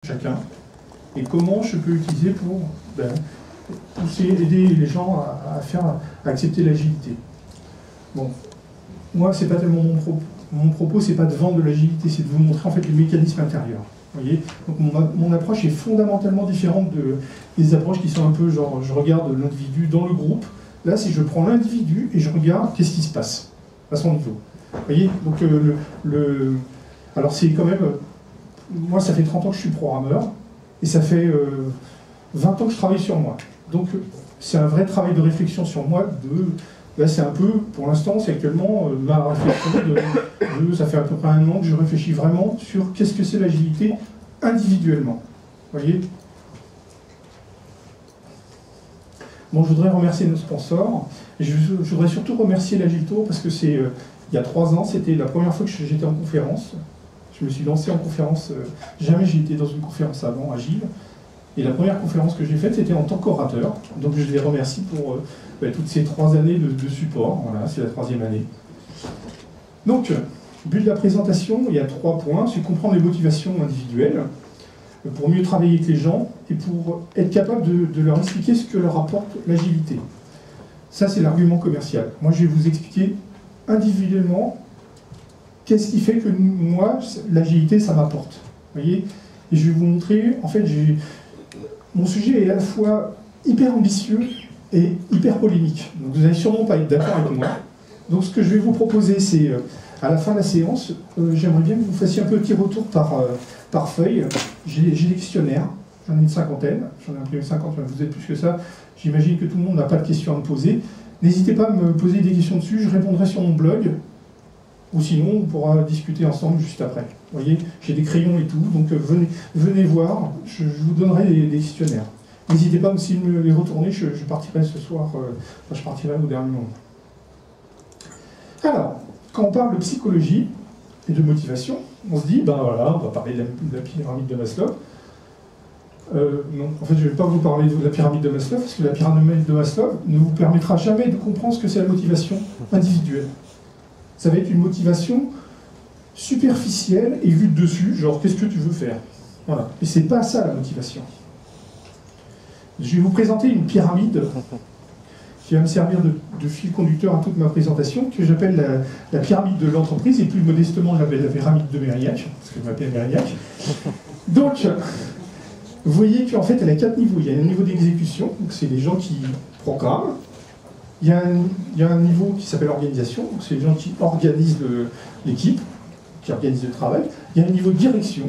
chacun et comment je peux utiliser pour pousser, aider les gens à accepter l'agilité. Bon, moi, c'est pas tellement mon propos, c'est pas de vendre de l'agilité, c'est de vous montrer en fait le mécanisme intérieur. Vous voyez, donc mon approche est fondamentalement différente des approches qui sont un peu genre, je regarde l'individu dans le groupe. Là, si je prends l'individu et je regarde qu'est-ce qui se passe à son niveau. Vous voyez, donc alors c'est quand même, moi ça fait 30 ans que je suis programmeur et ça fait 20 ans que je travaille sur moi. Donc c'est un vrai travail de réflexion sur moi. Là c'est un peu, pour l'instant, c'est actuellement ma réflexion ça fait à peu près 1 an que je réfléchis vraiment sur qu'est-ce que c'est l'agilité individuellement. Vous voyez ? Bon, je voudrais remercier nos sponsors. Et je voudrais surtout remercier l'Agiltour parce que c'est il y a 3 ans, c'était la première fois que j'étais en conférence. Je me suis lancé en conférence, jamais j'ai été dans une conférence avant, Agile. Et la première conférence que j'ai faite, c'était en tant qu'orateur. Donc je les remercie pour toutes ces 3 années de support. Voilà, c'est la 3e année. Donc, but de la présentation, il y a 3 points. C'est comprendre les motivations individuelles, pour mieux travailler avec les gens, et pour être capable de leur expliquer ce que leur apporte l'agilité. Ça, c'est l'argument commercial. Moi, je vais vous expliquer individuellement qu'est-ce qui fait que moi, l'agilité, ça m'apporte. Vous voyez ? Et je vais vous montrer, en fait, mon sujet est à la fois hyper ambitieux et hyper polémique. Donc vous n'allez sûrement pas être d'accord avec moi. Donc ce que je vais vous proposer, c'est, à la fin de la séance, j'aimerais bien que vous fassiez un petit retour par feuille. J'ai des questionnaires, j'en ai une 50aine, j'en ai imprimé 50, vous êtes plus que ça. J'imagine que tout le monde n'a pas de questions à me poser. N'hésitez pas à me poser des questions dessus, je répondrai sur mon blog. Ou sinon, on pourra discuter ensemble juste après. Vous voyez, j'ai des crayons et tout, donc venez voir, je vous donnerai des questionnaires. N'hésitez pas aussi à me les retourner, je partirai ce soir, je partirai au dernier moment. Alors, quand on parle de psychologie et de motivation, on se dit, ben voilà, on va parler de la pyramide de Maslow. Non, en fait, je ne vais pas vous parler de la pyramide de Maslow, parce que la pyramide de Maslow ne vous permettra jamais de comprendre ce que c'est la motivation individuelle. Ça va être une motivation superficielle et vue de dessus, genre qu'est-ce que tu veux faire. Voilà. Et c'est pas ça la motivation. Je vais vous présenter une pyramide qui va me servir de fil conducteur à toute ma présentation, que j'appelle la pyramide de l'entreprise, et plus modestement, j'appelle la pyramide de Mérignac, parce que je m'appelle Mérignac. Donc, vous voyez qu'en fait, elle a 4 niveaux. Il y a un niveau d'exécution, donc c'est les gens qui programment. Il y a un niveau qui s'appelle organisation, donc c'est les gens qui organisent l'équipe, qui organisent le travail. Il y a un niveau de direction,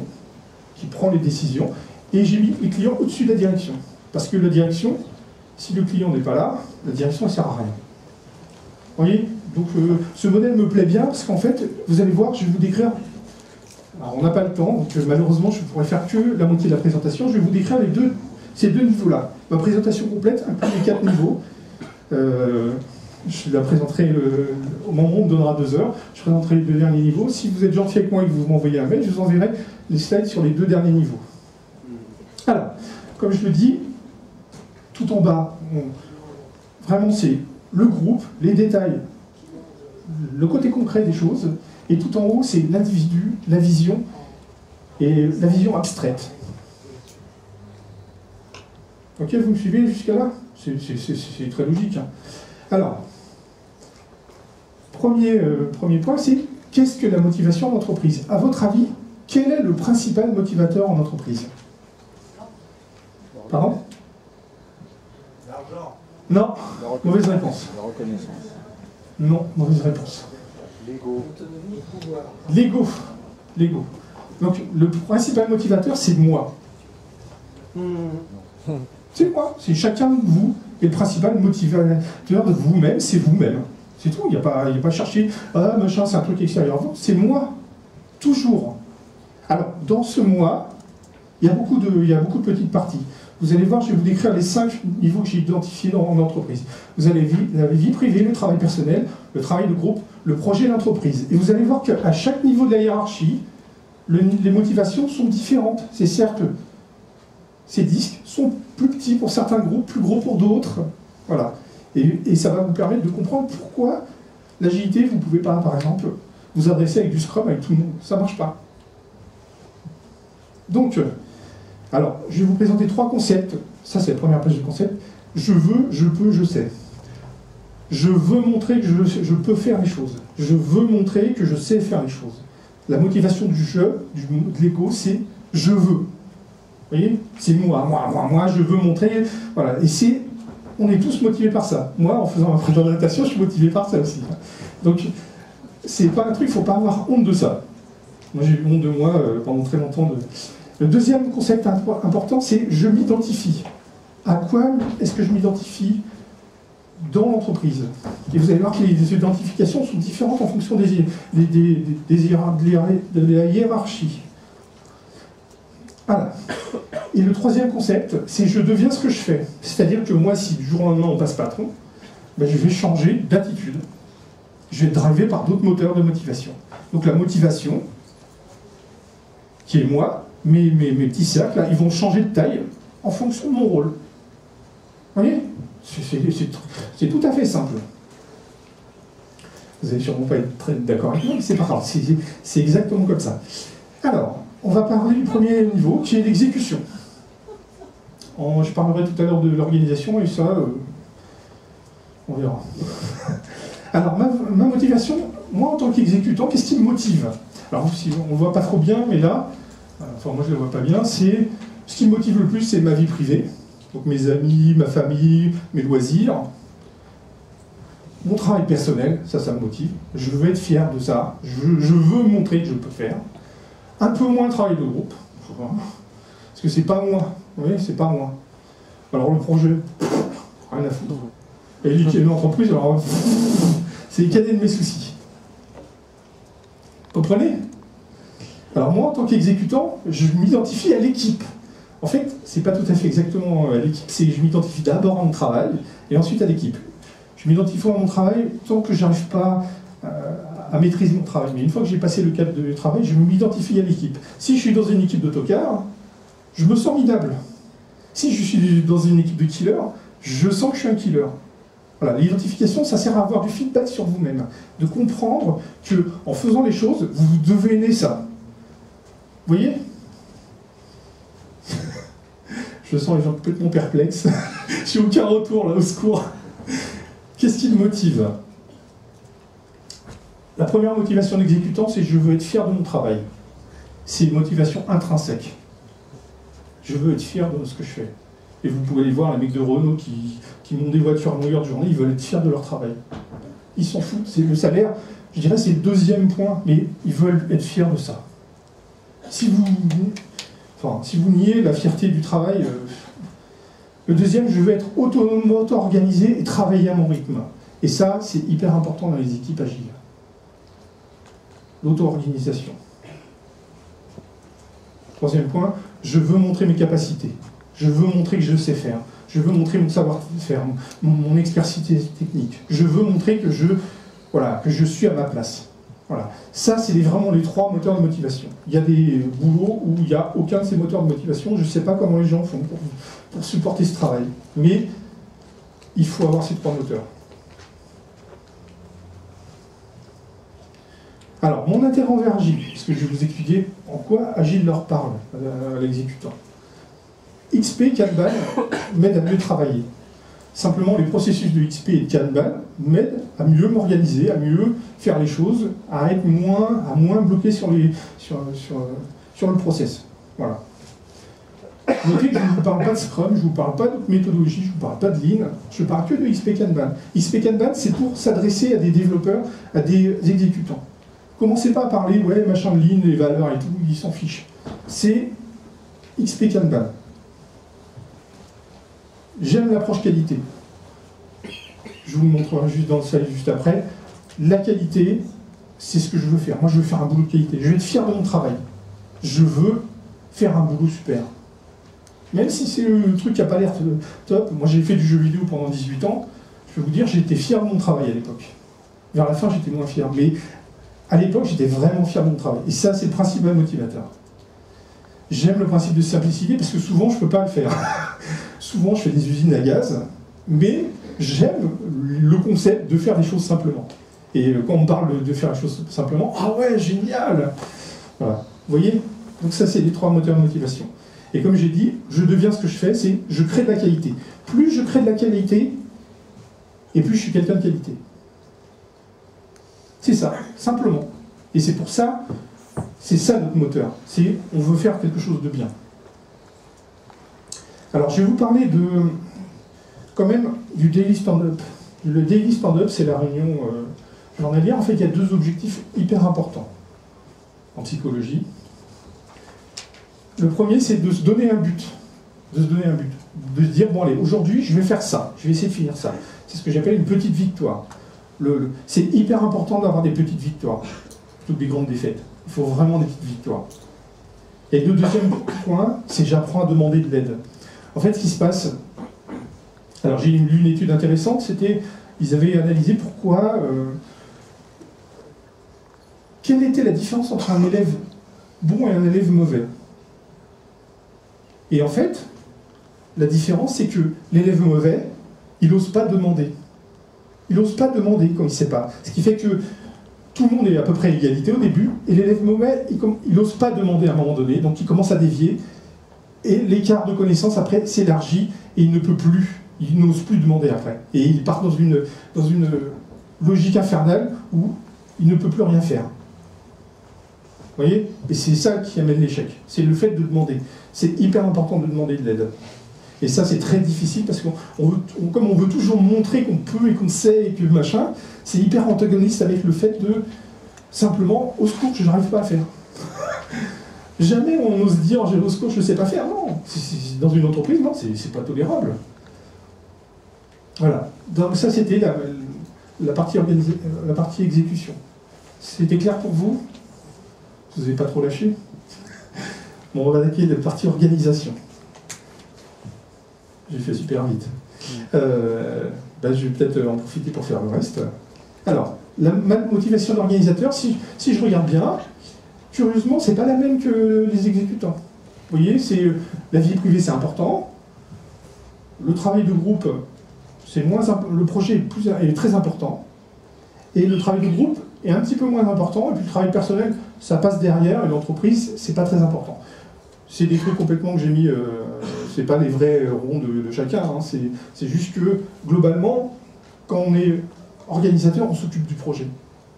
qui prend les décisions. Et j'ai mis les clients au-dessus de la direction. Parce que la direction, si le client n'est pas là, la direction ne sert à rien. Vous voyez ? Donc ce modèle me plaît bien, parce qu'en fait, vous allez voir, je vais vous décrire... Alors on n'a pas le temps, donc malheureusement, je ne pourrais faire que la moitié de la présentation. Je vais vous décrire ces 2 niveaux-là. Ma présentation complète inclut les 4 niveaux. Je la présenterai au moment où on me donnera 2 heures. Je présenterai les 2 derniers niveaux. Si vous êtes gentil avec moi et que vous m'envoyez un mail, je vous enverrai les slides sur les 2 derniers niveaux. Alors, comme je le dis, tout en bas, vraiment c'est le groupe, les détails, le côté concret des choses, et tout en haut c'est l'individu, la vision, et la vision abstraite. Ok, vous me suivez jusqu'à là ? C'est très logique. Hein. Alors, premier point, c'est qu'est-ce que la motivation en entreprise ? À votre avis, quel est le principal motivateur en entreprise ? Pardon ? L'argent. Non, mauvaise réponse. La reconnaissance. Non, mauvaise réponse. L'ego. L'ego. L'ego. Donc, le principal motivateur, c'est moi. C'est moi. C'est chacun de vous. Et le principal motivateur de vous-même, c'est vous-même. C'est tout. Il n'y a pas à chercher, ah, machin, c'est un truc extérieur. C'est moi. Toujours. Alors, dans ce moi, il y a beaucoup de petites parties. Vous allez voir, je vais vous décrire les 5 niveaux que j'ai identifiés en entreprise. Vous avez la vie privée, le travail personnel, le travail de groupe, le projet d'entreprise. Et vous allez voir qu'à chaque niveau de la hiérarchie, les motivations sont différentes. C'est certes, ces disques sont plus petits pour certains groupes, plus gros pour d'autres. Voilà. Et ça va vous permettre de comprendre pourquoi l'agilité, vous ne pouvez pas, par exemple, vous adresser avec du Scrum avec tout le monde. Ça ne marche pas. Donc, Alors, je vais vous présenter 3 concepts. Ça, c'est la première page du concept. Je veux, je peux, je sais. Je veux montrer que je peux faire les choses. Je veux montrer que je sais faire les choses. La motivation du jeu, de l'ego, c'est « je veux ». Vous voyez? C'est moi, je veux montrer. Voilà. Et on est tous motivés par ça. Moi, en faisant ma présentation, je suis motivé par ça aussi. Donc, c'est pas un truc, il ne faut pas avoir honte de ça. Moi, j'ai eu honte de moi pendant très longtemps. Le deuxième concept important, c'est « je m'identifie ». À quoi est-ce que je m'identifie dans l'entreprise? Et vous allez voir que les identifications sont différentes en fonction de la hiérarchie. Voilà. Et le troisième concept, c'est « je deviens ce que je fais ». C'est-à-dire que moi, si du jour au lendemain on passe patron, ben, je vais changer d'attitude. Je vais être drivé par d'autres moteurs de motivation. Donc la motivation, qui est moi, mes petits cercles, là, ils vont changer de taille en fonction de mon rôle. Vous voyez? C'est tout à fait simple. Vous n'allez sûrement pas être très d'accord avec moi, mais c'est pas grave, c'est exactement comme ça. Alors, on va parler du premier niveau, qui est l'exécution. Je parlerai tout à l'heure de l'organisation, et ça, on verra. Alors, ma motivation, moi en tant qu'exécutant, qu'est-ce qui me motive? Alors, si on ne le voit pas trop bien, mais là, enfin moi je ne le vois pas bien, ce qui me motive le plus, c'est ma vie privée. Donc mes amis, ma famille, mes loisirs. Mon travail personnel, ça me motive. Je veux être fier de ça. Je veux montrer que je peux faire. Un peu moins le travail de groupe. Parce que c'est pas moi. Vous voyez, c'est pas moi. Alors le projet, rien à foutre. Et l'entreprise, alors c'est les cadets de mes soucis. Vous comprenez? Alors moi, en tant qu'exécutant, je m'identifie à l'équipe. En fait, c'est pas tout à fait exactement à l'équipe, c'est je m'identifie d'abord à mon travail et ensuite à l'équipe. Je m'identifie à mon travail tant que j'arrive pas à maîtriser mon travail. Mais une fois que j'ai passé le cap de travail, je m'identifie à l'équipe. Si je suis dans une équipe d'autocar, je me sens minable. Si je suis dans une équipe de killer, je sens que je suis un killer. Voilà, l'identification, ça sert à avoir du feedback sur vous-même, de comprendre que en faisant les choses, vous devenez ça. Vous voyez? Je sens les gens complètement perplexes. J'ai aucun retour, là, au secours. Qu'est-ce qui me motive? La première motivation d'exécutant, c'est je veux être fier de mon travail. C'est une motivation intrinsèque. Je veux être fier de ce que je fais. Et vous pouvez les voir, les mecs de Renault qui montent des voitures à longueur de journée, ils veulent être fiers de leur travail. Ils s'en foutent. C'est le salaire, je dirais, c'est le deuxième point, mais ils veulent être fiers de ça. Si vous niez la fierté du travail, le deuxième, je veux être autonome, auto-organisé et travailler à mon rythme. Et ça, c'est hyper important dans les équipes agiles. L'auto-organisation. Troisième point, je veux montrer mes capacités. Je veux montrer que je sais faire. Je veux montrer mon savoir-faire, mon expertise technique. Je veux montrer que je suis à ma place. Voilà. Ça, c'est vraiment les 3 moteurs de motivation. Il y a des boulots où il n'y a aucun de ces moteurs de motivation. Je ne sais pas comment les gens font pour supporter ce travail. Mais il faut avoir ces 3 moteurs. Alors, mon intérêt envers Agile, parce que je vais vous expliquer en quoi Agile leur parle à l'exécutant. XP, Kanban m'aident à mieux travailler. Simplement, les processus de XP et de Kanban m'aident à mieux m'organiser, à mieux faire les choses, à moins bloqué sur le process. Voilà. Notez que je ne vous parle pas de Scrum, je ne vous parle pas d'autres méthodologies, je ne vous parle pas de Lean, je ne parle que de XP Kanban. XP Kanban, c'est pour s'adresser à des développeurs, à des exécutants. Commencez pas à parler, ouais, machin de Lean, les valeurs et tout, ils s'en fichent. C'est XP Kanban. J'aime l'approche qualité. Je vous le montrerai juste dans le slide juste après. La qualité, c'est ce que je veux faire. Moi, je veux faire un boulot de qualité. Je veux être fier de mon travail. Je veux faire un boulot super. Même si c'est le truc qui n'a pas l'air top. Moi, j'ai fait du jeu vidéo pendant 18 ans. Je peux vous dire, j'étais fier de mon travail à l'époque. Vers la fin, j'étais moins fier. Mais à l'époque, j'étais vraiment fier de mon travail. Et ça, c'est le principal motivateur. J'aime le principe de simplicité parce que souvent, je ne peux pas le faire. Souvent, je fais des usines à gaz, mais j'aime le concept de faire des choses simplement. Et quand on parle de faire les choses simplement, ah ouais, génial! Voilà. Vous voyez? Donc ça, c'est les 3 moteurs de motivation. Et comme j'ai dit, je deviens ce que je fais, c'est je crée de la qualité. Plus je crée de la qualité, et plus je suis quelqu'un de qualité. C'est ça, simplement. Et c'est pour ça, c'est ça notre moteur. C'est on veut faire quelque chose de bien. Alors je vais vous parler quand même du daily stand-up. Le daily stand-up, c'est la réunion journalière. En fait, il y a deux objectifs hyper importants en psychologie. Le premier, c'est de se donner un but. De se donner un but. De se dire, bon allez, aujourd'hui, je vais faire ça. Je vais essayer de finir ça. C'est ce que j'appelle une petite victoire. C'est hyper important d'avoir des petites victoires, plutôt que des grandes défaites. Il faut vraiment des petites victoires. Et le deuxième point, c'est j'apprends à demander de l'aide. En fait, ce qui se passe... Alors, j'ai lu une étude intéressante, c'était... Ils avaient analysé pourquoi... quelle était la différence entre un élève bon et un élève mauvais. Et en fait, la différence, c'est que l'élève mauvais, il n'ose pas demander. Il n'ose pas demander quand il ne sait pas. Ce qui fait que tout le monde est à peu près à égalité au début, et l'élève mauvais, il n'ose pas demander à un moment donné, donc il commence à dévier, et l'écart de connaissance après s'élargit, et il ne peut plus, il n'ose plus demander après. Et il part dans une logique infernale où il ne peut plus rien faire. Vous voyez? Et c'est ça qui amène l'échec. C'est le fait de demander. C'est hyper important de demander de l'aide. Et ça, c'est très difficile parce que comme on veut toujours montrer qu'on peut et qu'on sait et que machin, c'est hyper antagoniste avec le fait de simplement, au secours, je n'arrive pas à faire. Jamais on ose dire, au secours, je ne sais pas faire. Non, dans une entreprise, non, c'est pas tolérable. Voilà. Donc ça, c'était la partie exécution. C'était clair pour vous? Vous n'avez pas trop lâché? Bon, on va attaquer la partie organisation. J'ai fait super vite. Je vais peut-être en profiter pour faire le reste. Alors, ma motivation d'organisateur, si je regarde bien, curieusement, c'est pas la même que les exécutants. Vous voyez, la vie privée, c'est important. Le travail de groupe, le projet est très important. Et le travail de groupe est un petit peu moins important. Et puis le travail personnel, ça passe derrière. Et l'entreprise, c'est pas très important. C'est des trucs complètement que j'ai mis, c'est pas les vrais ronds de chacun, hein. C'est juste que, globalement, quand on est organisateur, on s'occupe du projet.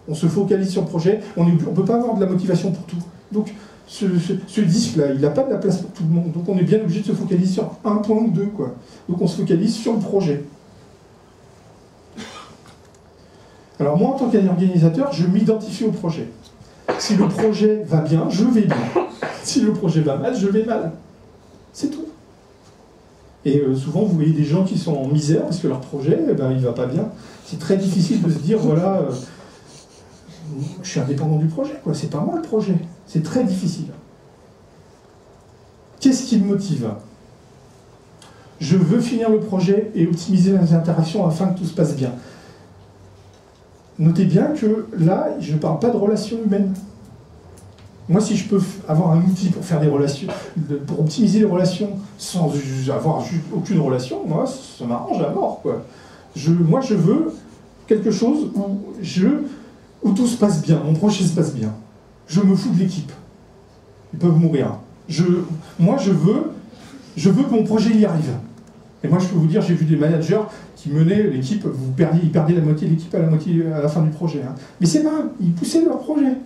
On se focalise sur le projet, on ne peut pas avoir de la motivation pour tout. Donc, ce disque-là, il n'a pas de la place pour tout le monde. Donc on est bien obligé de se focaliser sur un point ou deux, quoi. Donc on se focalise sur le projet. Alors moi, en tant qu'organisateur, je m'identifie au projet. Si le projet va bien, je vais bien. Si le projet va mal, je vais mal. C'est tout. Et souvent, vous voyez des gens qui sont en misère parce que leur projet, il ne va pas bien. C'est très difficile de se dire, voilà, je suis indépendant du projet, quoi. C'est pas moi le projet. C'est très difficile. Qu'est-ce qui me motive? Je veux finir le projet et optimiser les interactions afin que tout se passe bien. Notez bien que là, je ne parle pas de relations humaines. Moi, si je peux avoir un outil pour faire des relations, pour optimiser les relations sans avoir aucune relation, moi, ça m'arrange à mort, quoi. Moi, je veux quelque chose où tout se passe bien, mon projet se passe bien. Je me fous de l'équipe. Ils peuvent mourir. Moi, je veux que mon projet y arrive. Et moi, je peux vous dire, j'ai vu des managers qui menaient l'équipe, ils perdaient la moitié de l'équipe à la fin du projet. Hein. Mais c'est pas grave, ils poussaient leur projet.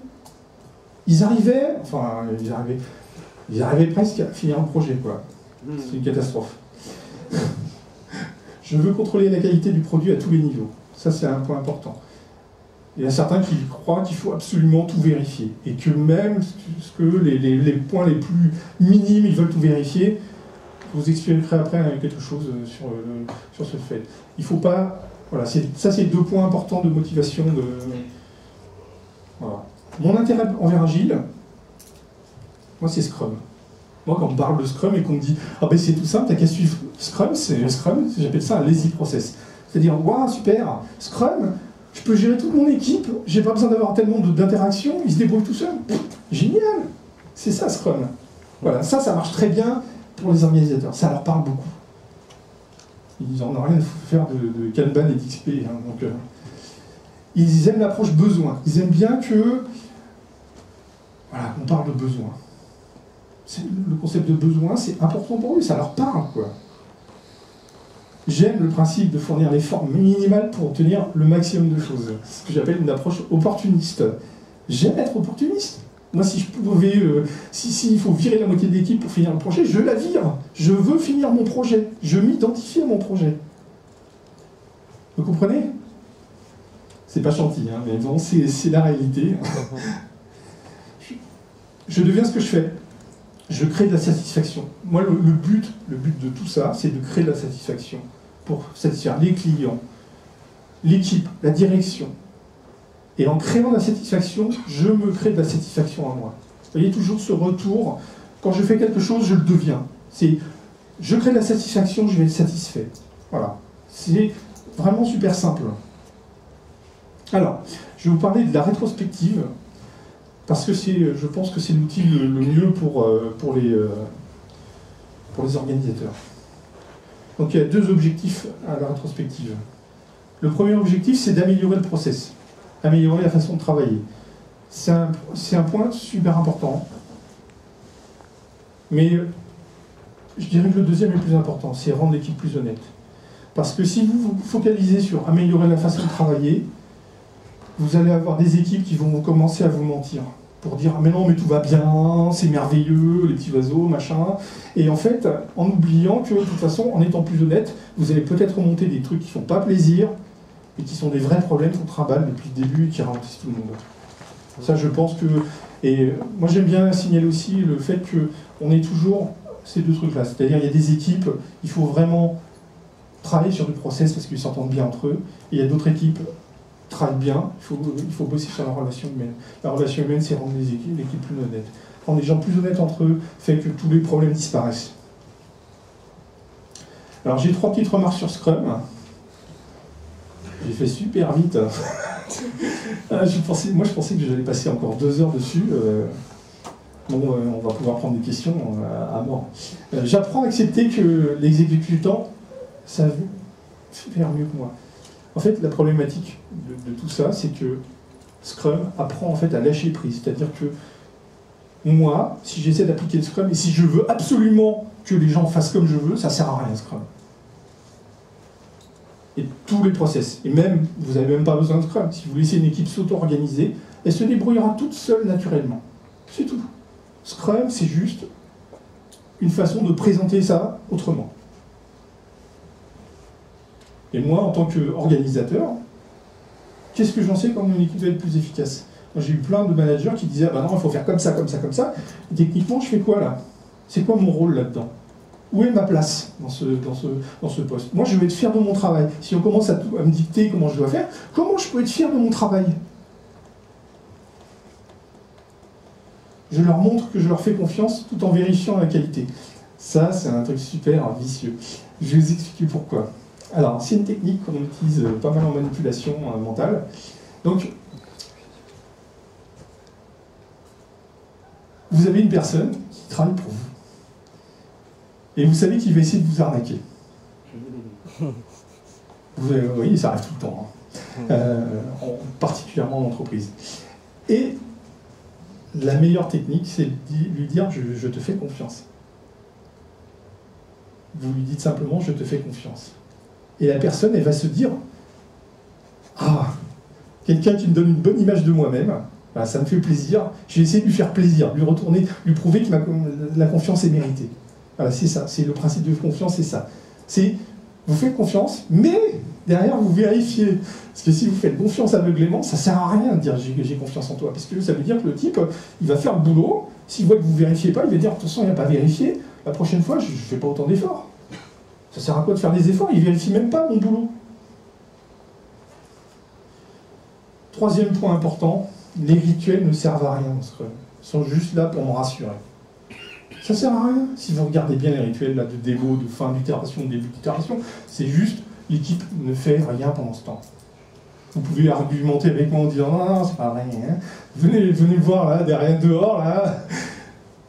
Ils arrivaient presque à finir un projet, quoi. C'est une catastrophe. Je veux contrôler la qualité du produit à tous les niveaux. Ça, c'est un point important. Il y a certains qui croient qu'il faut absolument tout vérifier. Et que même les points les plus minimes, ils veulent tout vérifier. Je vous expliquerai après quelque chose sur ce fait. Il ne faut pas... Voilà, ça, c'est deux points importants de motivation. Voilà. Mon intérêt envers Agile, moi, c'est Scrum. Moi, quand on me parle de Scrum et qu'on me dit « Ah ben c'est tout simple, t'as qu'à suivre Scrum », j'appelle ça un lazy process. C'est-à-dire « Waouh, super, Scrum, je peux gérer toute mon équipe, j'ai pas besoin d'avoir tellement d'interactions, ils se débrouillent tout seuls. Génial !» C'est ça, Scrum. Voilà, ça marche très bien pour les organisateurs. Ça leur parle beaucoup. Ils n'en ont rien à faire de Kanban et d'XP. Hein, donc, ils aiment l'approche besoin. Ils aiment bien que... Voilà, on parle de besoin. Le concept de besoin, c'est important pour eux, ça leur parle, quoi. J'aime le principe de fournir l'effort minimal pour obtenir le maximum de choses. C'est ce que j'appelle une approche opportuniste. J'aime être opportuniste. Moi, si je pouvais, s'il faut virer la moitié de l'équipe pour finir le projet, je la vire. Je veux finir mon projet. Je m'identifie à mon projet. Vous comprenez? C'est pas gentil, hein, mais bon, c'est la réalité. Je deviens ce que je fais. Je crée de la satisfaction. Moi, le but de tout ça, c'est de créer de la satisfaction pour satisfaire les clients, l'équipe, la direction. Et en créant de la satisfaction, je me crée de la satisfaction à moi. Vous voyez, toujours ce retour. Quand je fais quelque chose, je le deviens. Je crée de la satisfaction, je vais être satisfait. Voilà. C'est vraiment super simple. Alors, je vais vous parler de la rétrospective. Parce que je pense que c'est l'outil le mieux pour les organisateurs. Donc il y a deux objectifs à la rétrospective. Le premier objectif, c'est d'améliorer le process, améliorer la façon de travailler. C'est un point super important. Mais je dirais que le deuxième est plus important, c'est rendre l'équipe plus honnête. Parce que si vous vous focalisez sur améliorer la façon de travailler, vous allez avoir des équipes qui vont commencer à vous mentir. Pour dire, mais non, mais tout va bien, c'est merveilleux, les petits oiseaux, machin. Et en fait, en oubliant que, de toute façon, en étant plus honnête, vous allez peut-être remonter des trucs qui ne font pas plaisir, et qui sont des vrais problèmes qu'on trimballe depuis le début et qui ralentissent tout le monde. Ça, je pense que... Et moi, j'aime bien signaler aussi le fait qu'on ait toujours ces deux trucs-là. C'est-à-dire, il y a des équipes, il faut vraiment travailler sur du process parce qu'ils s'entendent bien entre eux. Et il y a d'autres équipes travaillent bien, il faut bosser sur la relation humaine. La relation humaine, c'est rendre l'équipe plus honnête. Rendre les gens plus honnêtes entre eux fait que tous les problèmes disparaissent. Alors, j'ai 3 petites remarques sur Scrum. J'ai fait super vite. Moi, je pensais que j'allais passer encore 2 heures dessus. On va pouvoir prendre des questions à mort. J'apprends à accepter que les exécutants savent faire mieux que moi. En fait, la problématique de tout ça, c'est que Scrum apprend en fait à lâcher prise. C'est-à-dire que moi, si j'essaie d'appliquer le Scrum, et si je veux absolument que les gens fassent comme je veux, ça ne sert à rien, Scrum. Et tous les process. Et même, vous n'avez même pas besoin de Scrum. Si vous laissez une équipe s'auto-organiser, elle se débrouillera toute seule naturellement. C'est tout. Scrum, c'est juste une façon de présenter ça autrement. Et moi, en tant qu'organisateur, qu'est-ce que j'en sais comment une équipe va être plus efficace? Moi, j'ai eu plein de managers qui disaient « Ah ben non, il faut faire comme ça, comme ça, comme ça ». Et techniquement, je fais quoi là? C'est quoi mon rôle là-dedans? Où est ma place dans ce poste? Moi, je vais être fier de mon travail. Si on commence à me dicter comment je dois faire, comment je peux être fier de mon travail? Je leur montre que je leur fais confiance tout en vérifiant la qualité. Ça, c'est un truc super vicieux. Je vais vous expliquer pourquoi. Alors, c'est une technique qu'on utilise pas mal en manipulation mentale. Donc, vous avez une personne qui travaille pour vous. Et vous savez qu'il va essayer de vous arnaquer. Vous voyez, ça arrive tout le temps, hein. Particulièrement en entreprise. Et la meilleure technique, c'est de lui dire je te fais confiance. Vous lui dites simplement je te fais confiance. Et la personne, elle va se dire ah, quelqu'un qui me donne une bonne image de moi-même, bah, ça me fait plaisir, je vais essayer de lui faire plaisir, lui retourner, lui prouver que la confiance est méritée. Voilà, c'est ça, c'est le principe de confiance, c'est ça. C'est, vous faites confiance, mais derrière, vous vérifiez. Parce que si vous faites confiance aveuglément, ça ne sert à rien de dire j'ai confiance en toi. Parce que ça veut dire que le type, il va faire le boulot, s'il voit que vous ne vérifiez pas, il va dire de toute façon, il n'a pas vérifié, la prochaine fois, je ne fais pas autant d'efforts. Ça sert à quoi de faire des efforts? Il ne vérifie même pas mon boulot. Troisième point important, les rituels ne servent à rien dans Scrum. Ils sont juste là pour me rassurer. Ça ne sert à rien. Si vous regardez bien les rituels là, de démo, de fin d'itération, de début d'itération, c'est juste l'équipe ne fait rien pendant ce temps. Vous pouvez argumenter avec moi en disant non, c'est pas vrai, hein. Venez le voir là, derrière dehors là.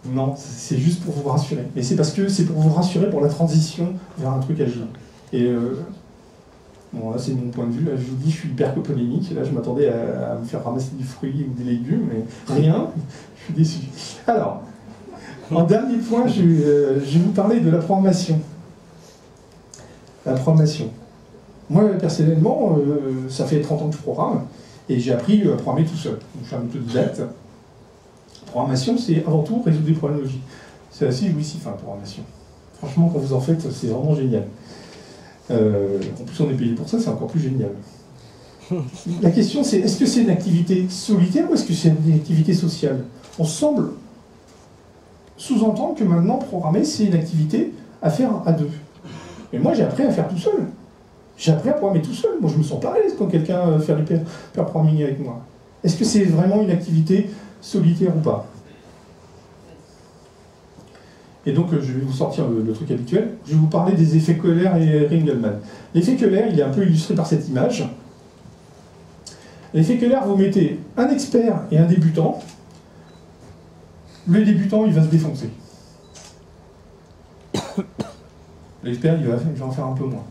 Non, c'est juste pour vous rassurer. Et c'est parce que c'est pour vous rassurer pour la transition vers un truc agile. Et bon, là c'est mon point de vue. Là, je vous dis, je suis hyper polémique. Là, je m'attendais à me faire ramasser du fruit ou des légumes, mais rien. Je suis déçu. Alors, En dernier point, je vais vous parler de la programmation. La programmation. Moi, personnellement, ça fait 30 ans que je programme, et j'ai appris à programmer tout seul. Donc, je suis un autodidacte. La programmation, c'est avant tout résoudre des problèmes logiques. C'est assez jouissif, la programmation. Franchement, quand vous en faites, c'est vraiment génial. En plus, on est payé pour ça, c'est encore plus génial. La question, c'est est-ce que c'est une activité solitaire ou est-ce que c'est une activité sociale? On semble sous-entendre que maintenant, programmer, c'est une activité à faire à deux. Mais moi, j'ai appris à faire tout seul. J'ai appris à programmer tout seul. Moi, je me sens pas à l'aise quand quelqu'un fait du pair programming avec moi. Est-ce que c'est vraiment une activité solitaire ou pas? Et donc, je vais vous sortir le truc habituel. Je vais vous parler des effets Köhler et Ringelmann. L'effet Köhler, il est un peu illustré par cette image. L'effet Köhler, vous mettez un expert et un débutant. Le débutant, il va se défoncer. L'expert, il va en faire un peu moins.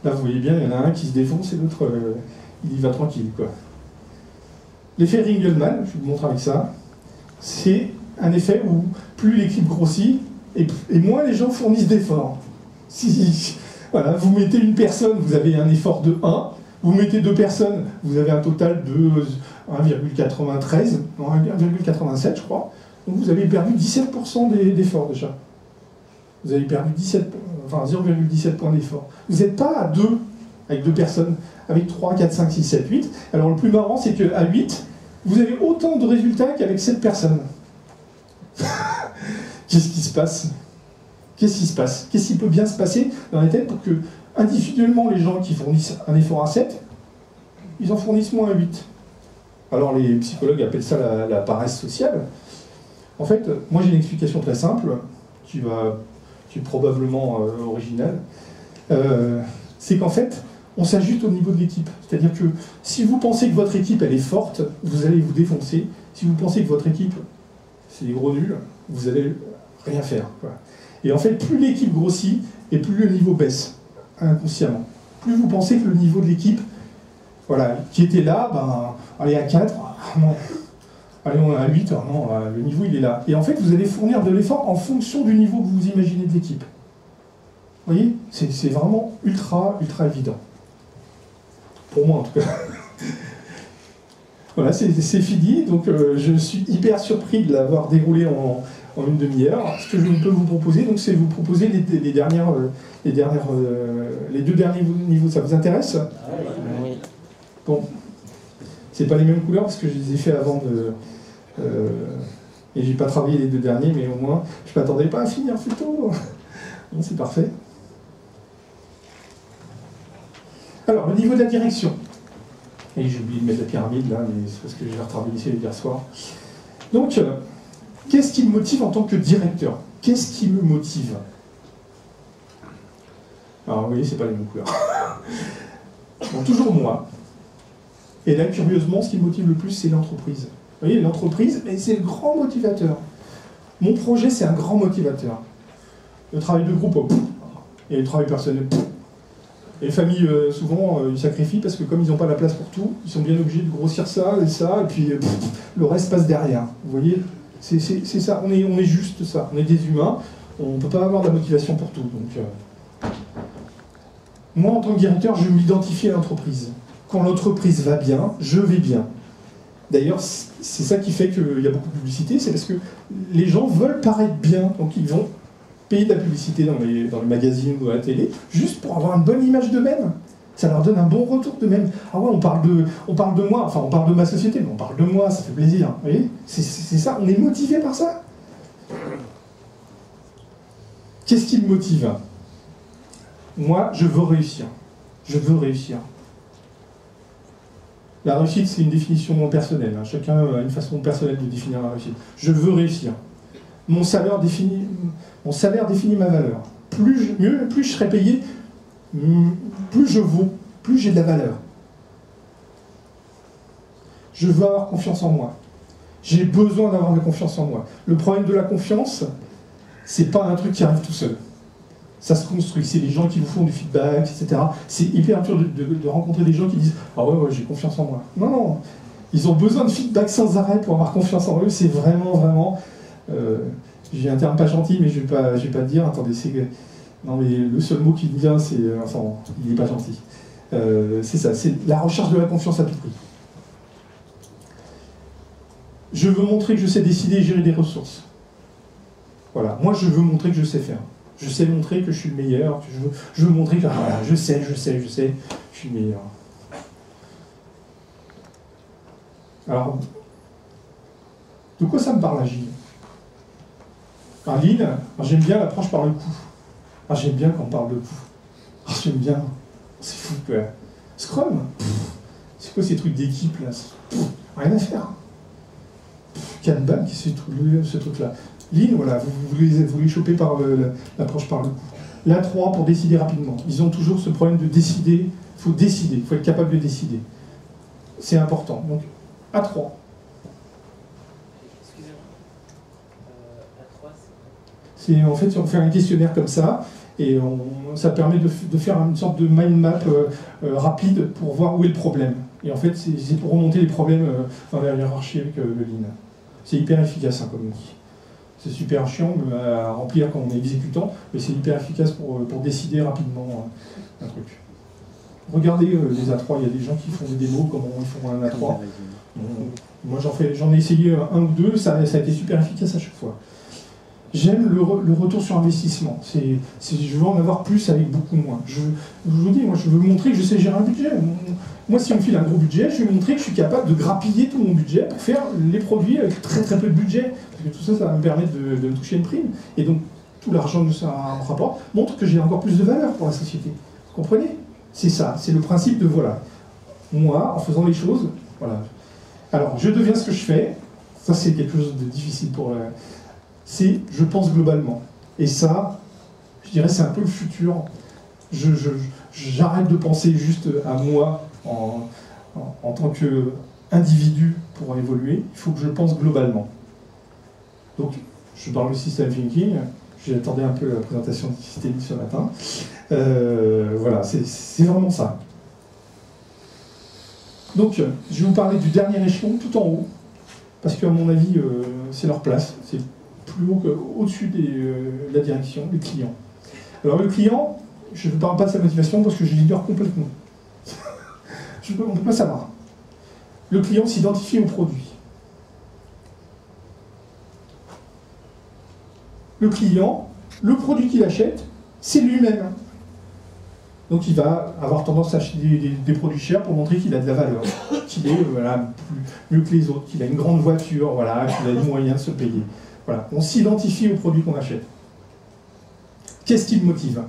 Là, vous voyez bien, il y en a un qui se défonce et l'autre, il y va tranquille, quoi. L'effet Ringelmann, je vous montre avec ça, c'est un effet où plus l'équipe grossit et moins les gens fournissent d'efforts. Voilà, vous mettez une personne, vous avez un effort de 1, vous mettez 2 personnes, vous avez un total de 1,93, non, 1,87 je crois, donc vous avez perdu 17% d'efforts déjà. Vous avez perdu 0,17 points d'effort. Vous n'êtes pas à 2 avec 2 personnes, avec 3, 4, 5, 6, 7, 8. Alors le plus marrant, c'est qu'à 8, vous avez autant de résultats qu'avec 7 personnes. Qu'est-ce qui se passe? Qu'est-ce qui se passe? Qu'est-ce qui peut bien se passer dans la tête pour que, individuellement, les gens qui fournissent un effort à 7, ils en fournissent moins à 8? Alors les psychologues appellent ça la paresse sociale. En fait, moi j'ai une explication très simple, qui est probablement originale. C'est qu'en fait, on s'ajuste au niveau de l'équipe. C'est-à-dire que si vous pensez que votre équipe elle est forte, vous allez vous défoncer. Si vous pensez que votre équipe c'est des gros nuls, vous allez rien faire, quoi. Et en fait, plus l'équipe grossit, et plus le niveau baisse, inconsciemment. Plus vous pensez que le niveau de l'équipe, voilà, qui était là, allez à 4, non. Allez, on est à 8, non, le niveau il est là. Et en fait, vous allez fournir de l'effort en fonction du niveau que vous imaginez de l'équipe. Vous voyez? C'est vraiment ultra évident. Pour moi, en tout cas. Voilà, c'est fini. Donc, je suis hyper surpris de l'avoir déroulé en une demi-heure. Ce que je peux vous proposer, donc, c'est vous proposer les deux derniers niveaux. Ça vous intéresse? Oui. Bon. C'est pas les mêmes couleurs parce que je les ai fait avant de... et j'ai pas travaillé les 2 derniers, mais au moins, je m'attendais pas à finir plus tôt. Bon, c'est parfait. Alors, le niveau de la direction. Et j'ai oublié de mettre la pyramide là, mais c'est parce que j'ai retravaillé ici hier soir. Donc, qu'est-ce qui me motive en tant que directeur? Qu'est-ce qui me motive? Alors, vous voyez, c'est pas les mêmes couleurs. Bon, toujours moi. Et là, curieusement, ce qui me motive le plus, c'est l'entreprise. Vous voyez, l'entreprise, c'est le grand motivateur. Mon projet, c'est un grand motivateur. Le travail de groupe, et le travail personnel. Et les familles, souvent, ils sacrifient parce que comme ils n'ont pas la place pour tout, ils sont bien obligés de grossir ça, et puis le reste passe derrière. Vous voyez, c'est ça, on est juste ça. On est des humains, on ne peut pas avoir de la motivation pour tout. Donc, moi, en tant que directeur, je m'identifie à l'entreprise. Quand l'entreprise va bien, je vais bien. D'ailleurs, c'est ça qui fait qu'il y a beaucoup de publicité, c'est parce que les gens veulent paraître bien, donc ils vont payer de la publicité dans les magazines ou à la télé, juste pour avoir une bonne image d'eux-mêmes. Ça leur donne un bon retour d'eux-mêmes. Ah ouais, on parle de moi, enfin on parle de ma société, mais on parle de moi, ça fait plaisir. Vous voyez, c'est ça, on est motivé par ça. Qu'est-ce qui me motive? Moi, je veux réussir. Je veux réussir. La réussite, c'est une définition personnelle. Hein. Chacun a une façon personnelle de définir la réussite. Je veux réussir. Mon salaire définit ma valeur. Plus je serai payé, plus je vaux, plus j'ai de la valeur. Je veux avoir confiance en moi. J'ai besoin d'avoir de la confiance en moi. Le problème de la confiance, c'est pas un truc qui arrive tout seul. Ça se construit, c'est les gens qui vous font du feedback, etc. C'est hyper dur de rencontrer des gens qui disent « Ah ouais, j'ai confiance en moi ». Non, non, ils ont besoin de feedback sans arrêt pour avoir confiance en eux, c'est vraiment J'ai un terme pas gentil, mais je vais pas te dire. Attendez, non, mais le seul mot qui me vient, c'est... Enfin, il n'est pas gentil. C'est ça, c'est la recherche de la confiance à tout prix. Je veux montrer que je sais décider et gérer des ressources. Voilà, moi je veux montrer que je sais faire. Je sais montrer que je suis le meilleur, que je veux montrer que voilà, je sais, je suis le meilleur. Alors, de quoi ça me parle, Agile? Lean, j'aime bien l'approche par le coup. J'aime bien quand on parle de coup. J'aime bien. C'est fou, quoi. Scrum, c'est quoi ces trucs d'équipe, là? Rien à faire. Kanban, qu'est-ce que ce truc-là? Lean, voilà, vous les chopez par l'approche par le coup. L'A3 pour décider rapidement. ils ont toujours ce problème de décider. Il faut décider, il faut être capable de décider. C'est important. Donc, A3. Excusez-moi. A3, C'est en fait, on fait un questionnaire comme ça, et ça permet de faire une sorte de mind map rapide pour voir où est le problème. Et en fait, c'est pour remonter les problèmes dans la hiérarchie avec le Lean. C'est hyper efficace, hein, comme outil. C'est super chiant à remplir quand on est exécutant, mais c'est hyper efficace pour décider rapidement un truc. Regardez les A3, il y a des gens qui font des démos, comment ils font un A3. Moi j'en ai essayé un ou deux, ça a été super efficace à chaque fois. J'aime le retour sur investissement. Je veux en avoir plus avec beaucoup moins. Je vous dis, moi je veux montrer que je sais gérer un budget. Moi si on me file un gros budget, je vais montrer que je suis capable de grappiller tout mon budget pour faire les produits avec très très peu de budget. Parce que tout ça, ça va me permettre de me toucher une prime. Et donc tout l'argent que ça rapporte montre que j'ai encore plus de valeur pour la société. Vous comprenez? C'est ça, c'est le principe de voilà. Moi, en faisant les choses, voilà. Alors je deviens ce que je fais. Ça c'est quelque chose de difficile pour... c'est je pense globalement. Et ça, je dirais, c'est un peu le futur. J'arrête de penser juste à moi en tant qu'individu pour évoluer. Il faut que je pense globalement. Donc, je parle de system thinking. J'attendais un peu la présentation de système ce matin. Voilà, c'est vraiment ça. Donc, je vais vous parler du dernier échelon, tout en haut, parce qu'à mon avis, c'est leur place. C'est plus haut qu'au-dessus de la direction, les clients. Alors le client, je ne parle pas de sa motivation parce que je l'ignore complètement. On ne peut pas savoir. Le client s'identifie au produit. Le client, le produit qu'il achète, c'est lui-même. Donc il va avoir tendance à acheter des produits chers pour montrer qu'il a de la valeur, qu'il est voilà, mieux que les autres, qu'il a une grande voiture, voilà, qu'il a les moyens de se payer. Voilà, on s'identifie au produit qu'on achète. Qu'est-ce qui me motive?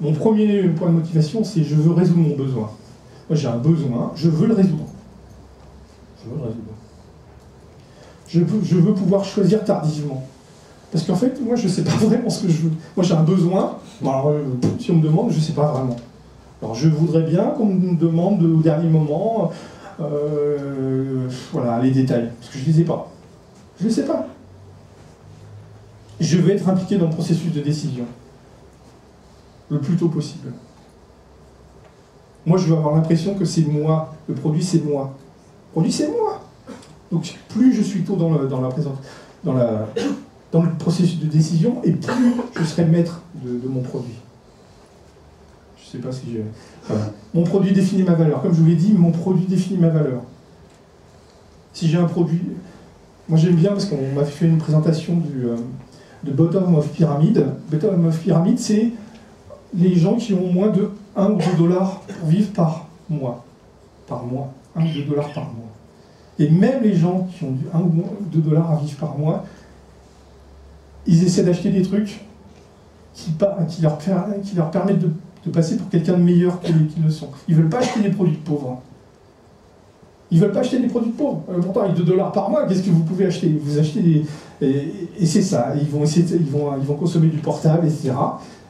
Mon premier point de motivation, c'est je veux résoudre mon besoin. Moi j'ai un besoin, je veux le résoudre. Je veux le résoudre. Je veux pouvoir choisir tardivement. Parce qu'en fait, moi je ne sais pas vraiment ce que je veux. Moi j'ai un besoin, bon, alors, si on me demande, je ne sais pas vraiment. Alors je voudrais bien qu'on me demande au dernier moment voilà, les détails, parce que je ne les ai pas. Je ne les sais pas. Je veux être impliqué dans le processus de décision le plus tôt possible. Moi, je veux avoir l'impression que c'est moi, le produit, c'est moi. Le produit, c'est moi. Donc, plus je suis tôt dans le processus de décision, et plus je serai maître de mon produit. Je ne sais pas si j'ai... Voilà. Mon produit définit ma valeur. Comme je vous l'ai dit, mon produit définit ma valeur. Si j'ai un produit... Moi, j'aime bien, parce qu'on m'a fait une présentation de Bottom of Pyramid. Bottom of Pyramid, c'est les gens qui ont moins de 1 ou 2 dollars pour vivre par mois. Par mois. 1 ou 2 dollars par mois. Et même les gens qui ont 1 ou 2 dollars à vivre par mois, ils essaient d'acheter des trucs qui leur permettent de passer pour quelqu'un de meilleur qu'ils le sont. Ils ne veulent pas acheter des produits de pauvres. Ils ne veulent pas acheter des produits de pauvres. Pourtant, avec 2 dollars par mois, qu'est-ce que vous pouvez acheter? Vous achetez des... Et c'est ça. Ils vont consommer du portable, etc.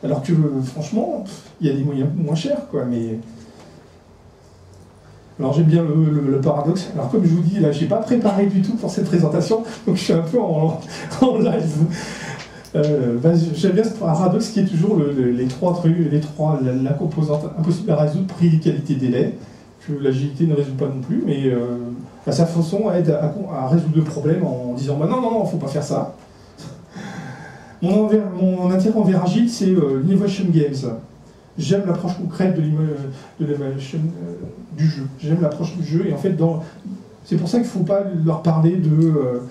Alors que, franchement, il y a des moyens moins chers, quoi. Mais... Alors, j'aime bien le paradoxe. Alors, comme je vous dis, là, je n'ai pas préparé du tout pour cette présentation, donc je suis un peu en live. J'aime bien ce paradoxe qui est toujours les trois trucs, la composante impossible à résoudre, prix, qualité, délai, que l'agilité ne résout pas non plus, mais à sa façon aide à résoudre le problème en disant bah non, il ne faut pas faire ça. Mon intérêt envers Agile, c'est l'Innovation Games. J'aime l'approche concrète de l'innovation du jeu. J'aime l'approche du jeu, et en fait, c'est pour ça qu'il ne faut pas leur parler de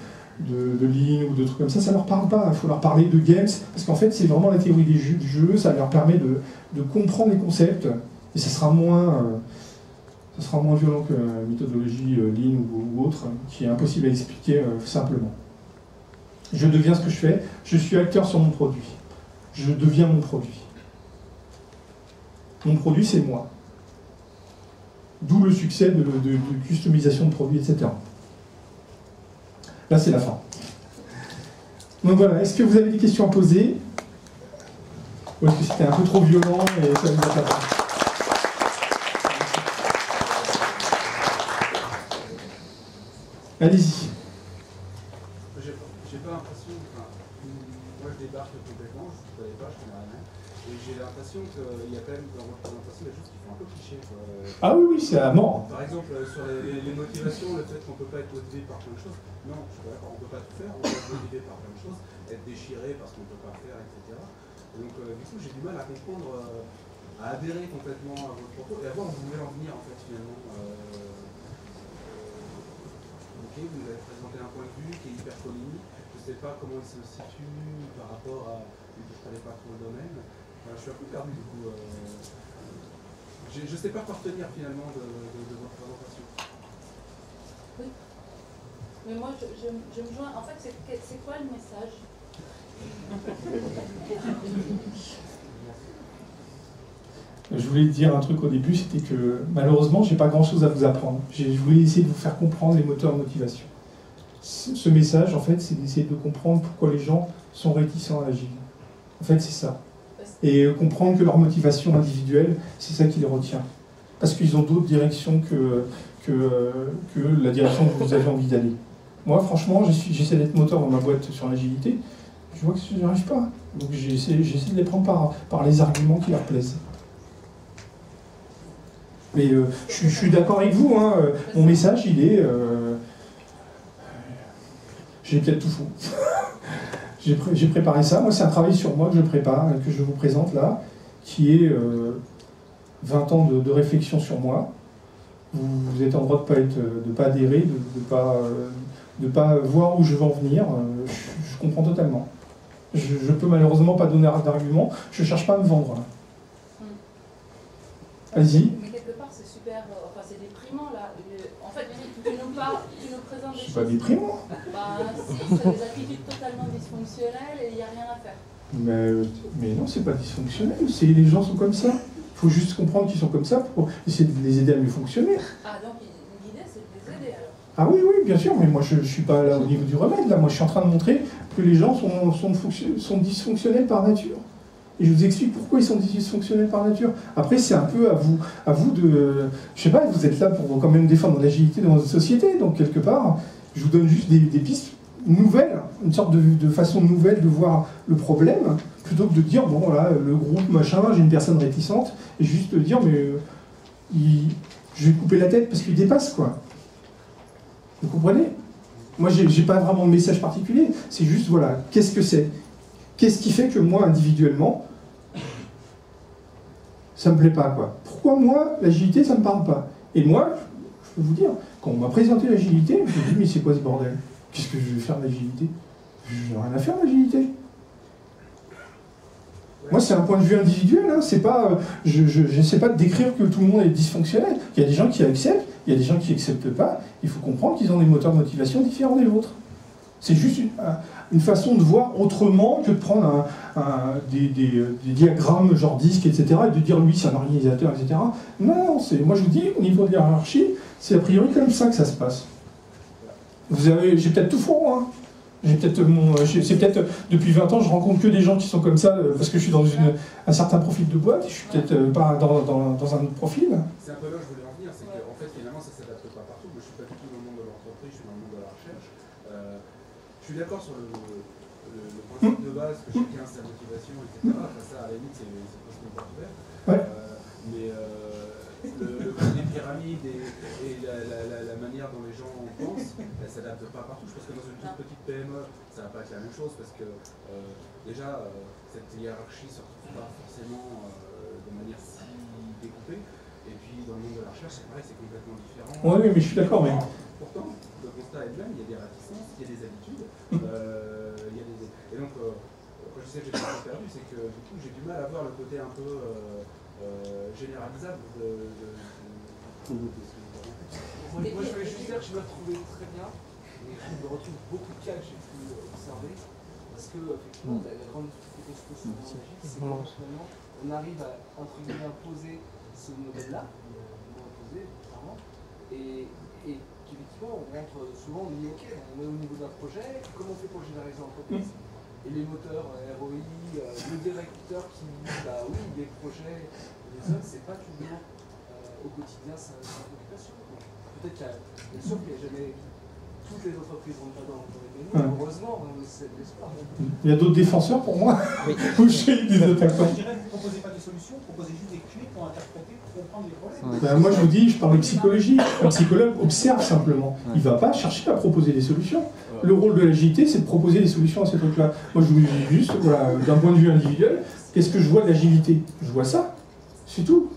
Lean ou de trucs comme ça leur parle pas. Il faut leur parler de Games, parce qu'en fait, c'est vraiment la théorie du jeu, ça leur permet de comprendre les concepts, et ça sera moins violent que la méthodologie Lean ou autre, qui est impossible à expliquer simplement. Je deviens ce que je fais, je suis acteur sur mon produit. Je deviens mon produit. Mon produit, c'est moi. D'où le succès de customisation de produits, etc. Là, c'est la fin. Donc voilà, est-ce que vous avez des questions à poser? Ou est-ce que c'était un peu trop violent et ça vous a pas plu? Allez-y. J'ai pas l'impression, moi je débarque complètement, je ne connais pas, je connais rien, et j'ai l'impression qu'il y a quand même dans votre présentation des choses qui font un peu cliché. Ah oui, c'est à mort. Par exemple, sur les motivations, le fait qu'on ne peut pas être motivé par plein de choses, non, je suis d'accord, on ne peut pas tout faire, on peut être motivé par plein de choses, être déchiré parce qu'on ne peut pas faire, etc. Et donc du coup j'ai du mal à comprendre, à adhérer complètement à votre propos et à voir où vous voulez en venir en fait finalement. Ok, vous nous avez présenté un point de vue qui est hyper polémique. Je ne sais pas comment il se situe par rapport à... Je ne connais pas trop le domaine. Je suis un peu perdu du coup. Je ne sais pas quoi retenir finalement de votre présentation. Oui. Mais moi, je me joins... En fait, c'est quoi le message? Je voulais dire un truc au début, c'était que malheureusement, j'ai pas grand-chose à vous apprendre. Je voulais essayer de vous faire comprendre les moteurs de motivation. Ce message, en fait, c'est d'essayer de comprendre pourquoi les gens sont réticents à l'agile. En fait, c'est ça. Et comprendre que leur motivation individuelle, c'est ça qui les retient. Parce qu'ils ont d'autres directions que la direction que vous avez envie d'aller. Moi, franchement, j'essaie d'être moteur dans ma boîte sur l'agilité. Je vois que je n'y arrive pas. Donc j'essaie de les prendre par les arguments qui leur plaisent. Mais je suis d'accord avec vous, hein, mon message, il est... j'ai peut-être tout faux. J'ai préparé ça. Moi, c'est un travail sur moi que je prépare, que je vous présente là, qui est 20 ans de réflexion sur moi. Vous êtes en droit de pas adhérer, de pas voir où je veux en venir. Je comprends totalement. Je peux malheureusement pas donner d'arguments. Je ne cherche pas à me vendre. Allez-y. Mais quelque part, c'est super... Enfin, c'est déprimant, là. En fait, tu nous présentes des choses... C'est pas déprimant. Bah si, c'est des attitudes totalement dysfonctionnelles et il n'y a rien à faire. Mais non, c'est pas dysfonctionnel. Les gens sont comme ça. Il faut juste comprendre qu'ils sont comme ça pour essayer de les aider à mieux fonctionner. Ah, donc l'idée, c'est de les aider, alors. Ah oui, oui, bien sûr, mais moi je ne suis pas là au niveau du remède. Là, moi je suis en train de montrer que les gens sont dysfonctionnels par nature. Et je vous explique pourquoi ils sont dysfonctionnels par nature. Après, c'est un peu à vous de... Je sais pas, vous êtes là pour quand même défendre l'agilité dans notre société, donc quelque part, je vous donne juste des pistes nouvelles, une sorte de façon nouvelle de voir le problème, plutôt que de dire, bon, voilà, le groupe, machin, j'ai une personne réticente, et juste de dire, mais je vais couper la tête parce qu'il dépasse, quoi. Vous comprenez? Moi, j'ai pas vraiment de message particulier, c'est juste, voilà, qu'est-ce que c'est? Qu'est-ce qui fait que moi, individuellement, ça me plaît pas, quoi? Pourquoi moi, l'agilité, ça me parle pas? Et moi, je peux vous dire, quand on m'a présenté l'agilité, je me suis dit, mais c'est quoi ce bordel? Qu'est-ce que je vais faire de l'agilité? Je n'ai rien à faire de l'agilité. Moi, c'est un point de vue individuel, hein. C'est pas, je n'essaie pas de décrire que tout le monde est dysfonctionnel. Il y a des gens qui acceptent, il y a des gens qui n'acceptent pas. Il faut comprendre qu'ils ont des moteurs de motivation différents des vôtres. C'est juste une façon de voir autrement que de prendre des diagrammes genre disque, etc., et de dire lui c'est un organisateur, etc. Non, moi je vous dis, au niveau de la hiérarchie, c'est a priori comme ça que ça se passe. J'ai peut-être tout faux, hein. C'est peut-être depuis 20 ans, je rencontre que des gens qui sont comme ça, parce que je suis dans un certain profil de boîte, je suis peut-être pas dans un autre profil. C'est un peu là où je voulais en venir, c'est qu'en fait finalement ça ne s'adapte pas partout. Moi je ne suis pas du tout dans le monde de l'entreprise, je suis dans le monde de la recherche. Je suis d'accord sur le principe de base que chacun a sa motivation, etc. Enfin, ça, à la limite, c'est presque une porte ouverte. Ouais. Mais le côté pyramide et la manière dont les gens pensent, elle ne s'adapte pas partout. Je pense que dans une toute petite PME, ça ne va pas être la même chose parce que déjà, cette hiérarchie ne se retrouve pas forcément de manière si découpée. Et puis dans le monde de la recherche, c'est pareil, c'est complètement différent. Oui, mais je suis d'accord. Mais... Pourtant, le constat est le même, il y a des réticences, il y a des habitudes. Et donc, quand je disais que j'étais un peu perdu, c'est que du coup, j'ai du mal à voir le côté un peu généralisable Moi, je voulais juste dire que je me trouvais très bien et je me retrouve beaucoup de cas que j'ai pu observer parce que, effectivement, la grande difficulté que se pose souvent en Égypte, c'est que finalement, on arrive à entre guillemets imposer ce modèle-là, clairement, et qu'effectivement, on rentre souvent, on dit ok, on est au niveau d'un projet, comment on fait pour généraliser l'entreprise? Et les moteurs ROI, le directeur qui dit bah oui, les projets, les autres, c'est pas toujours au quotidien sa préoccupation. Peut-être qu'il y a, bien sûr qu'il n'y a jamais, toutes les entreprises rentrent pas dans les menus, heureusement, c'est de l'espoir. Il y a d'autres défenseurs pour moi. Oui. Ou chez des attaquants. Je dirais que vous ne proposez pas des solutions, vous proposez juste des clés pour interpréter, pour comprendre les problèmes. Ben, moi je vous dis, je parle de psychologie. Un psychologue observe simplement. Il ne va pas chercher à proposer des solutions. Le rôle de l'agilité, c'est de proposer des solutions à ces trucs-là. Moi je vous dis juste, voilà, d'un point de vue individuel, qu'est-ce que je vois de l'agilité? Je vois ça, c'est tout.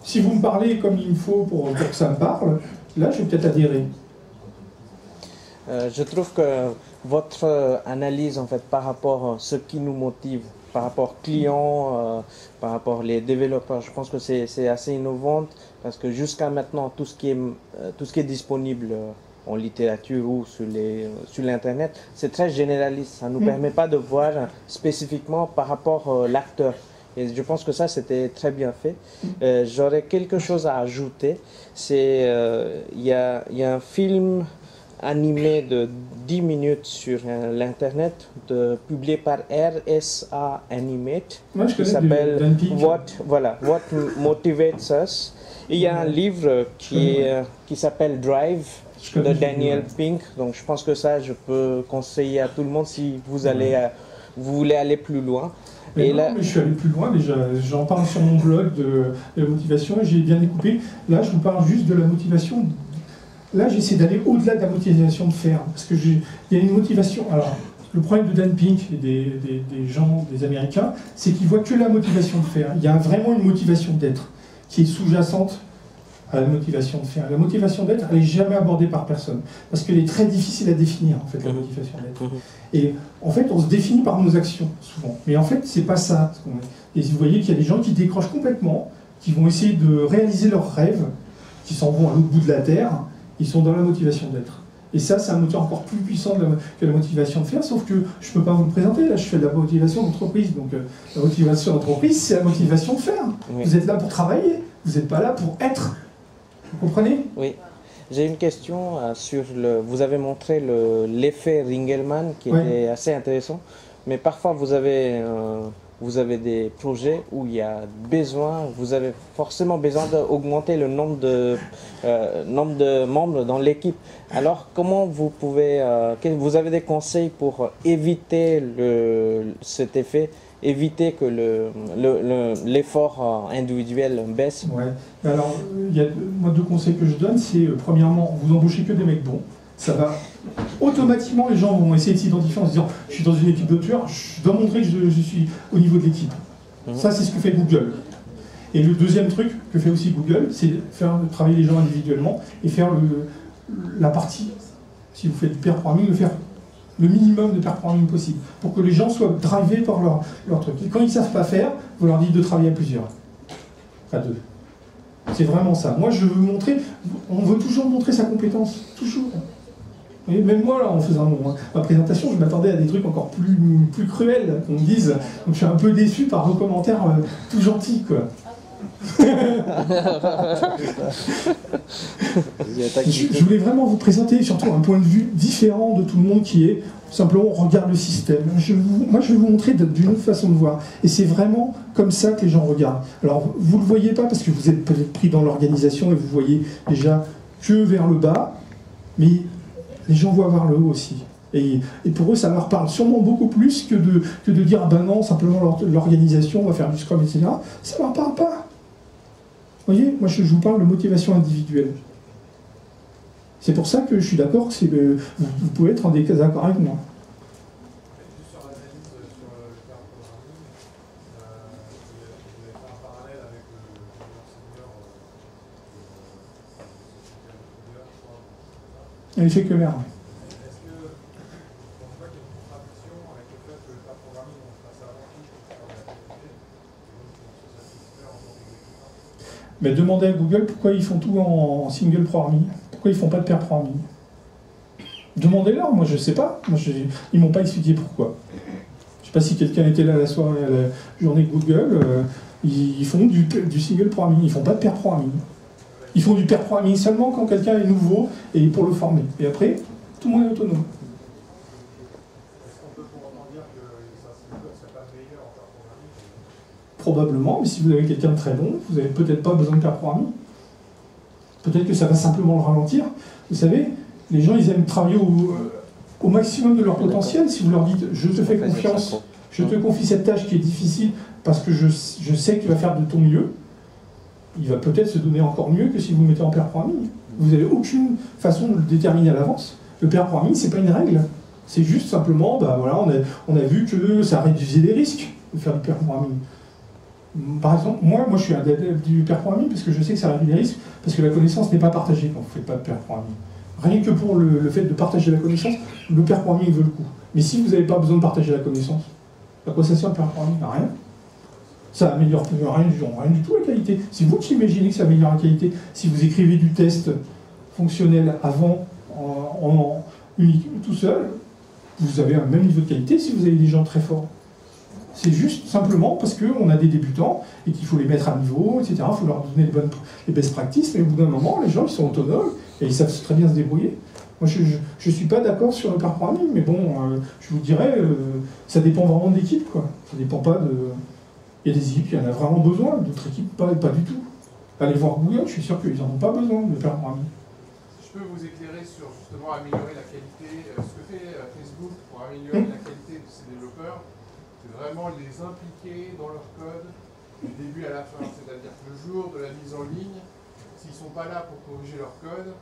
Si vous me parlez comme il me faut pour que ça me parle, là je vais peut-être adhérer. Je trouve que votre analyse en fait par rapport à ce qui nous motive, par rapport aux clients, par rapport aux développeurs, je pense que c'est assez innovante parce que jusqu'à maintenant tout ce qui est disponible en littérature ou sur l'internet, c'est très généraliste. Ça ne nous permet pas de voir spécifiquement par rapport à l'acteur. Et je pense que ça, c'était très bien fait. J'aurais quelque chose à ajouter. C'est il y a un film animé de 10 minutes sur l'internet, publié par RSA Animate, Moi, je qui connais s'appelle What Motivates Us. Et il y a un livre qui s'appelle Drive de Daniel Pink. Donc je pense que ça, je peux conseiller à tout le monde si vous voulez aller plus loin. Mais non, mais je suis allé plus loin déjà. J'en parle sur mon blog de la motivation et j'ai bien découpé. Là, je vous parle juste de la motivation. Là, j'essaie d'aller au-delà de la motivation de faire. Parce qu'il y a une motivation. Alors, le problème de Dan Pink et des gens, des Américains, c'est qu'ils voient que la motivation de faire. Il y a vraiment une motivation d'être qui est sous-jacente à la motivation de faire. La motivation d'être, elle n'est jamais abordée par personne. Parce qu'elle est très difficile à définir, en fait, la motivation d'être. Et en fait, on se définit par nos actions, souvent. Mais en fait, c'est pas ça. Et vous voyez qu'il y a des gens qui décrochent complètement, qui vont essayer de réaliser leurs rêves, qui s'en vont à l'autre bout de la Terre, ils sont dans la motivation d'être. Et ça, c'est un moteur encore plus puissant que la motivation de faire, sauf que je ne peux pas vous le présenter. Là, je fais de la motivation d'entreprise. Donc, la motivation d'entreprise, c'est la motivation de faire. Oui. Vous êtes là pour travailler, vous n'êtes pas là pour être. Vous comprenez? Oui. J'ai une question sur vous avez montré l'effet Ringelmann qui était assez intéressant, mais parfois vous avez des projets où il y a besoin, vous avez forcément besoin d'augmenter le nombre de membres dans l'équipe. Alors comment vous pouvez, vous avez des conseils pour éviter cet effet, éviter que l'effort individuel baisse? Ouais. Alors, moi, 2 conseils que je donne, c'est premièrement, vous embauchez que des mecs bons. Ça va automatiquement, les gens vont essayer de s'identifier en se disant je suis dans une équipe de tueurs, je dois montrer que je suis au niveau de l'équipe. Ça, c'est ce que fait Google. Et le deuxième truc que fait aussi Google, c'est faire travailler les gens individuellement et faire la partie, si vous faites du pair programming, faire le minimum de pair programming possible pour que les gens soient drivés par leur truc. Et quand ils ne savent pas faire, vous leur dites de travailler à plusieurs, à 2. C'est vraiment ça. Moi, je veux montrer, on veut toujours montrer sa compétence, toujours. Et même moi, là, en faisant ma présentation, je m'attendais à des trucs encore plus cruels, qu'on me dise. Donc je suis un peu déçu par vos commentaires tout gentils, quoi. Je voulais vraiment vous présenter surtout un point de vue différent de tout le monde qui est simplement on regarde le système. Moi je vais vous montrer d'une autre façon de voir. Et c'est vraiment comme ça que les gens regardent. Alors vous ne le voyez pas parce que vous êtes peut-être pris dans l'organisation et vous voyez déjà que vers le bas, mais les gens voient vers le haut aussi. Et pour eux, ça leur parle sûrement beaucoup plus que de dire ah ben non, simplement l'organisation, on va faire du Scrum, etc. Ça ne leur parle pas. voyez, moi je vous parle de motivation individuelle. C'est pour ça que je suis d'accord que vous pouvez être en désaccord avec moi. Juste sur l'analyse sur le pair programming, vous avez fait un parallèle avec le senior Elle fait que l'air. Est-ce que vous ne pensez pas qu'il y a une contradiction avec le fait que le pair programming, on fasse avant tout pour faire de la qualité, et donc pour se satisfaire en tant qu'exécutant? Mais demandez à Google pourquoi ils font tout en single programming. Pourquoi ils font pas de pair programming? Demandez-leur, moi je sais pas. Ils m'ont pas expliqué pourquoi. Je sais pas si quelqu'un était là à la soirée, à la journée de Google. Ils font du single programming. Ils font pas de pair programming. Ils font du pair programming seulement quand quelqu'un est nouveau et pour le former. Et après, tout le monde est autonome. Est-ce qu'on peut pour autant dire que ça ne serait pas meilleur en pair programming? Probablement, mais si vous avez quelqu'un de très bon, vous n'avez peut-être pas besoin de pair programming. Peut-être que ça va simplement le ralentir. Vous savez, les gens, ils aiment travailler au maximum de leur potentiel. Si vous leur dites, je te fais confiance, je te confie cette tâche qui est difficile parce que je sais que tu vas faire de ton mieux, il va peut-être se donner encore mieux que si vous le mettez en pair programming. Vous n'avez aucune façon de le déterminer à l'avance. Le pair programming, c'est pas une règle. C'est juste simplement, bah voilà, on a vu que ça réduisait les risques de faire du pair programming. Par exemple, moi je suis un adepte du pair programming parce que je sais que ça réduit les risques, parce que la connaissance n'est pas partagée quand vous ne faites pas de pair programming. Rien que pour le fait de partager la connaissance, le pair programming veut le coup. Mais si vous n'avez pas besoin de partager la connaissance, à quoi ça sert le pair programming? À rien. Ça améliore rien du tout la qualité. C'est vous qui imaginez que ça améliore la qualité. Si vous écrivez du test fonctionnel avant, tout seul, vous avez un même niveau de qualité si vous avez des gens très forts. C'est juste simplement parce qu'on a des débutants et qu'il faut les mettre à niveau, etc. Il faut leur donner les best practices, mais au bout d'un moment, les gens ils sont autonomes et ils savent très bien se débrouiller. Moi, je ne suis pas d'accord sur le pair programming, mais bon, je vous dirais, ça dépend vraiment de l'équipe, quoi. Ça dépend pas de... Il y a des équipes qui en ont vraiment besoin, d'autres équipes pas du tout. Allez voir Google, je suis sûr qu'ils n'en ont pas besoin de pair programming. Si je peux vous éclairer sur justement améliorer la qualité, ce que fait Facebook pour améliorer la qualité de ses développeurs, c'est vraiment les impliquer dans leur code du début à la fin. C'est-à-dire que le jour de la mise en ligne, s'ils ne sont pas là pour corriger leur code,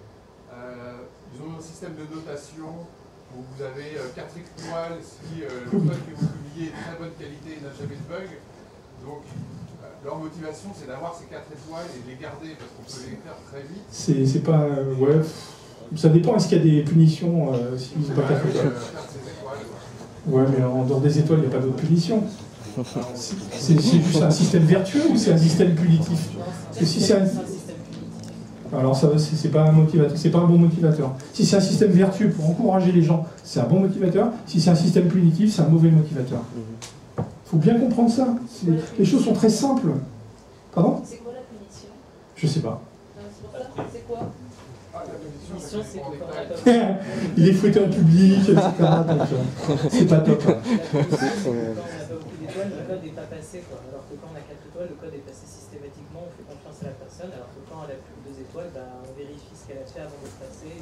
ils ont un système de notation où vous avez 4 étoiles si le code que vous publiez est de très bonne qualité et n'a jamais de bug. Donc, leur motivation, c'est d'avoir ces 4 étoiles et de les garder parce qu'on peut les faire très vite. C'est pas... ouais. Ça dépend, est-ce qu'il y a des punitions s'ils n'ont pas 4 étoiles? Ouais, mais en dehors des étoiles, il n'y a pas d'autres punitions. C'est juste un système vertueux ou c'est un système punitif? Parce que si c'est un... Alors ça c'est pas un motivateur, c'est pas un bon motivateur. Si c'est un système vertueux pour encourager les gens, c'est un bon motivateur. Si c'est un système punitif, c'est un mauvais motivateur. Il faut bien comprendre ça. Les choses sont très simples. Pardon? C'est quoi la punition? Je sais pas. C'est pour ça, c'est quoi? Punition, c'est que Il est fouetté en public, etc. Donc c'est pas top. quand on n'a pas beaucoup d'étoiles, le code n'est pas passé, quoi. Alors que quand on a 4 étoiles, le code est passé systématiquement, on fait confiance à la personne, alors que quand elle a plus que 2 étoiles, bah, on vérifie ce qu'elle a fait avant de passer.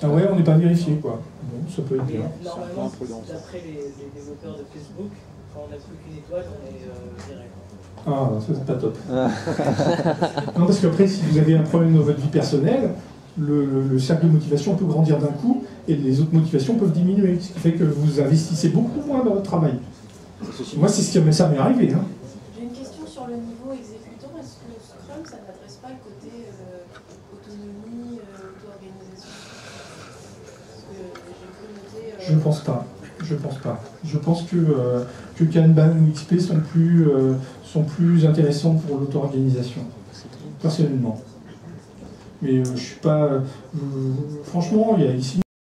Ah ouais, on n'est pas vérifié, quoi. Bon, ça peut être bien. Normalement, d'après les développeurs de Facebook, quand on n'a plus qu'une étoile, on est viré. Ah, ça c'est pas top. Non, parce qu'après, si vous avez un problème dans votre vie personnelle, le cercle de motivation peut grandir d'un coup et les autres motivations peuvent diminuer, ce qui fait que vous investissez beaucoup moins dans votre travail. Moi, c'est ce qui ça m'est arrivé. Hein. J'ai une question sur le niveau exécutant. Est-ce que Scrum, ça n'adresse pas le côté autonomie, auto-organisation? Parce que j'ai pu noter... Je pense pas. Je pense pas. Je pense que Kanban ou XP sont plus intéressants pour l'auto-organisation, personnellement. Mais je suis pas... franchement, il y a ici